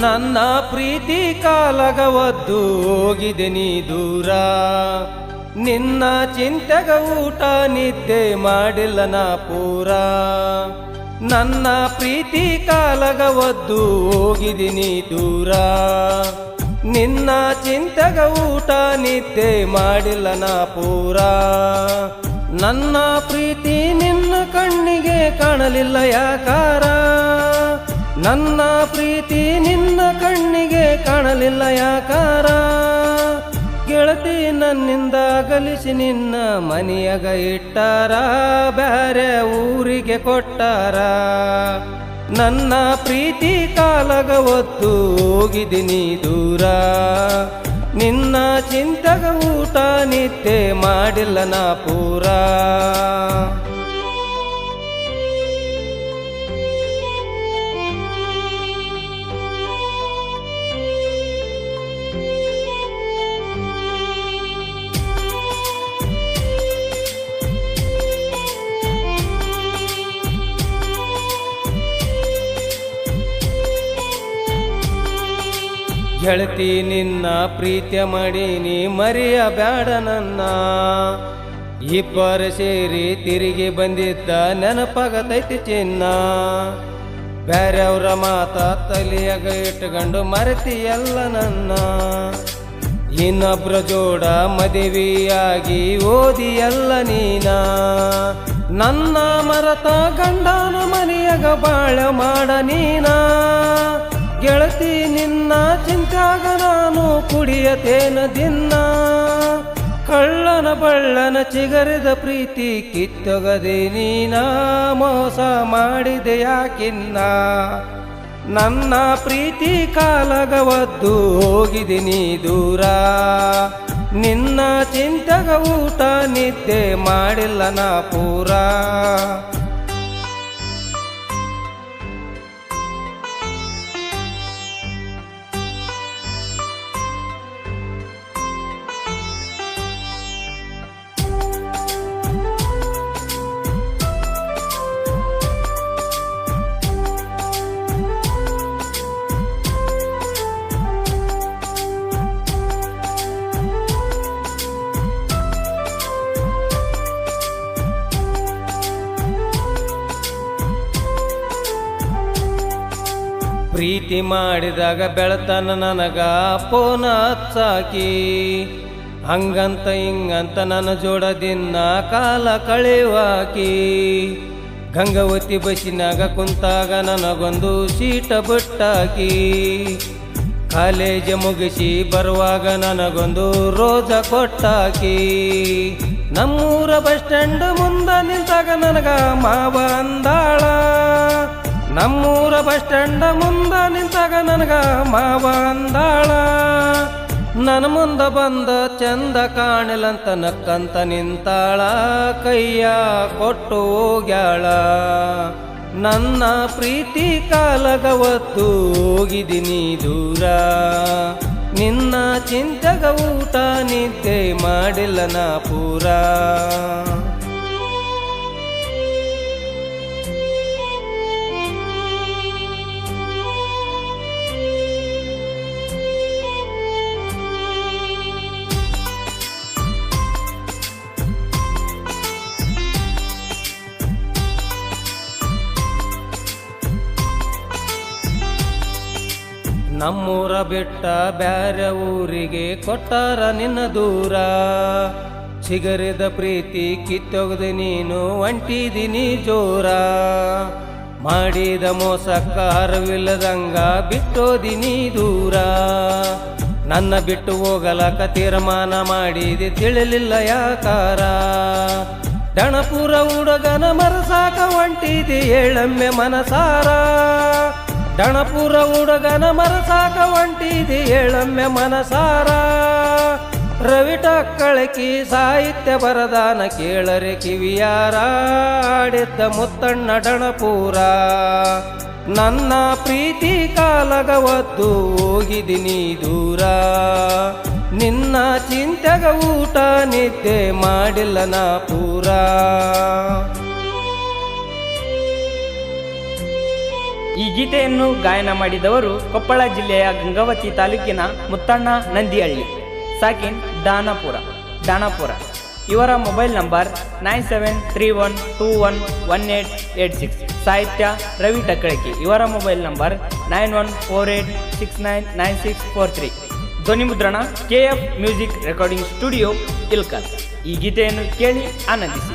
ನನ್ನ ಪ್ರೀತಿ ಕಾಲಗ ಒದ್ದು ಹೋಗಿದೆ ನೀ ದೂರ. ನಿನ್ನ ಚಿಂತೆಗ ಊಟ ನಿದ್ದೆ ಮಾಡಿಲ್ಲ ನಾ ಪೂರ. ನನ್ನ ಪ್ರೀತಿ ಕಾಲಗ ಒದ್ದು ಹೋಗಿದೆ ನೀ ದೂರ. ನಿನ್ನ ಚಿಂತೆಗ ಊಟ ನಿದ್ದೆ ಮಾಡಿಲ್ಲ ನಾ ಪೂರ. ನನ್ನ ಪ್ರೀತಿ ನಿನ್ನ ಕಣ್ಣಿಗೆ ಕಾಣಲಿಲ್ಲ ಯಾಕಾರ. ನನ್ನ ಪ್ರೀತಿ ನಿನ್ನ ಕಣ್ಣಿಗೆ ಕಾಣಲಿಲ್ಲ ಯಾಕಾರ. ಗೆಳತಿ ನನ್ನಿಂದ ಅಗಲಿಸಿ ನಿನ್ನ ಮನೆಯಾಗ ಇಟ್ಟಾರ, ಬ್ಯಾರೆ ಊರಿಗೆ ಕೊಟ್ಟಾರ. ನನ್ನ ಪ್ರೀತಿ ಕಾಲಗ ಒತ್ತು ಹೋಗಿದ್ದೀನಿ ದೂರ. ನಿನ್ನ ಚಿಂತೆಗ ಊಟ ನಿದ್ದೆ ಮಾಡಿಲ್ಲ ನಾ ಪೂರ. ಗೆಳತಿ ನಿನ್ನ ಪ್ರೀತಿಯ ಮಾಡೀನಿ ಮರಿಯ ಬ್ಯಾಡ ನನ್ನ. ಇಬ್ಬರು ಸೇರಿ ತಿರುಗಿ ಬಂದಿದ್ದ ನೆನಪಾಗತೈತಿ ಚಿನ್ನ. ಬ್ಯಾರ್ಯವ್ರ ಮಾತ ತಲೆಯಾಗ ಇಟ್ಕೊಂಡು ಮರೆತಿ ಎಲ್ಲ ನನ್ನ. ಇನ್ನೊಬ್ರ ಜೋಡ ಮದುವೆಯಾಗಿ ಓದಿ ಎಲ್ಲ ನೀನ. ನನ್ನ ಮರತ ಗಂಡನ ಮನೆಯಾಗ ಬಾಳ ಮಾಡ ನೀನ. ಗೆಳತಿ ನಿನ್ನ ಚಿಂತ್ಯಾಗ ನಾನು ಕುಡಿಯತೇನ ದಿನ. ಕಳ್ಳನ ಬಳ್ಳನ ಚಿಗರಿದ ಪ್ರೀತಿ ಕಿತ್ತೊಗದೆ ನೀನ. ಮೋಸ ಮಾಡಿದೆ ಯಾಕಿನ್ನ. ನನ್ನ ಪ್ರೀತಿ ಕಾಲಗ ಒದ್ದು ಹೋಗಿದ್ದೀನಿ ದೂರ. ನಿನ್ನ ಚಿಂತೆಗ ಊಟ ನಿದ್ದೆ ಮಾಡಿಲ್ಲ ನಾ ಪೂರ. ಪ್ರೀತಿ ಮಾಡಿದಾಗ ಬೆಳತನ ನನಗ ಪೋನ ಹಚ್ಚಾಕಿ. ಹಂಗಂತ ಹಿಂಗಂತ ನನ್ನ ಜೋಡದಿನ್ನ ಕಾಲ ಕಳೆವಾಕಿ. ಗಂಗಾವತಿ ಬಸ್ಸಿನಾಗ ಕುಂತಾಗ ನನಗೊಂದು ಸೀಟ ಬಿಟ್ಟಾಕಿ. ಕಾಲೇಜ್ ಮುಗಿಸಿ ಬರುವಾಗ ನನಗೊಂದು ರೋಜ ಕೊಟ್ಟಾಕಿ. ನಮ್ಮೂರ ಬಸ್ ಸ್ಟ್ಯಾಂಡ್ ಮುಂದ ನಿಂತಾಗ ನನಗ ಮಾವ ಅಂದಾಳ. ನಮ್ಮೂರ ಬಸ್ ಸ್ಟ್ಯಾಂಡ ಮುಂದ ನಿಂತಾಗ ನನಗ ಮಾವ ಅಂದಾಳ. ನನ್ನ ಮುಂದ ಬಂದ ಚಂದ ಕಾಣಲಂತ ನಕ್ಕಂತ ನಿಂತಾಳ. ಕೈಯ ಕೊಟ್ಟು ಹೋಗ್ಯಾಳ. ನನ್ನ ಪ್ರೀತಿ ಕಾಲಗ ಒತ್ತು ಹೋಗಿದ್ದೀನಿ ದೂರ. ನಿನ್ನ ಚಿಂತೆಗ ಊಟ ನಿದ್ದೆ ಮಾಡಿಲ್ಲ ನಾ ಪೂರ. ನಮ್ಮೂರ ಬಿಟ್ಟ ಬ್ಯಾರೆ ಊರಿಗೆ ಕೊಟ್ಟಾರ ನಿನ್ನ ದೂರ. ಸಿಗರಿದ ಪ್ರೀತಿ ಕಿತ್ತೊಗದೆ ನೀನು ಒಂಟಿದಿನಿ ಜೋರ. ಮಾಡಿದ ಮೋಸಕ್ಕ ಅರಿವಿಲ್ಲದಂಗ ಬಿಟ್ಟೋದಿನಿ ದೂರ. ನನ್ನ ಬಿಟ್ಟು ಹೋಗಲಕ ತೀರ್ಮಾನ ಮಾಡಿದೆ ತಿಳಿಲಿಲ್ಲ ಯಾಕಾರ. ದಣಪುರ ಹುಡುಗನ ಮರಸಾಕ ಒಂಟಿದಿ ಏಳಮ್ಮೆ ಮನಸಾರ. ದಣಪುರ ಹುಡುಗನ ಮರಸಾಕ ಒಂಟಿದಿ ಏಳಮ್ಮೆ ಮನಸಾರ. ರವಿ ಟಕ್ಕಳಕಿ ಸಾಹಿತ್ಯ ಬರದಾನ ಕೇಳರೆ ಕಿವಿಯಾರ. ಆಡಿದ್ದ ಮುತ್ತಣ್ಣ ಡಣಪುರ. ನನ್ನ ಪ್ರೀತಿ ಕಾಲಗ ಒದ್ದು ಹೋಗಿದ್ದೀನಿ ದೂರ. ನಿನ್ನ ಚಿಂತೆಗ ಊಟ ನಿದ್ದೆ ಮಾಡಿಲ್ಲ ನಾ ಪೂರ. ಈ ಗೀತೆಯನ್ನು ಗಾಯನ ಮಾಡಿದವರು ಕೊಪ್ಪಳ ಜಿಲ್ಲೆಯ ಗಂಗಾವತಿ ತಾಲೂಕಿನ ಮುತ್ತಣ್ಣ ನಂದಿಹಳ್ಳಿ, ಸಾಕಿನ್ ದಾನಾಪುರ. ಇವರ ಮೊಬೈಲ್ ನಂಬರ್ 9731211886. ಸಾಹಿತ್ಯ ರವಿ ಟಕ್ಕಳಕಿ. ಇವರ ಮೊಬೈಲ್ ನಂಬರ್ 9148699643. ಧ್ವನಿ ಮುದ್ರಣ KF music recording studio Ilkal. ಈ ಗೀತೆಯನ್ನು ಕೇಳಿ ಆನಂದಿಸಿ.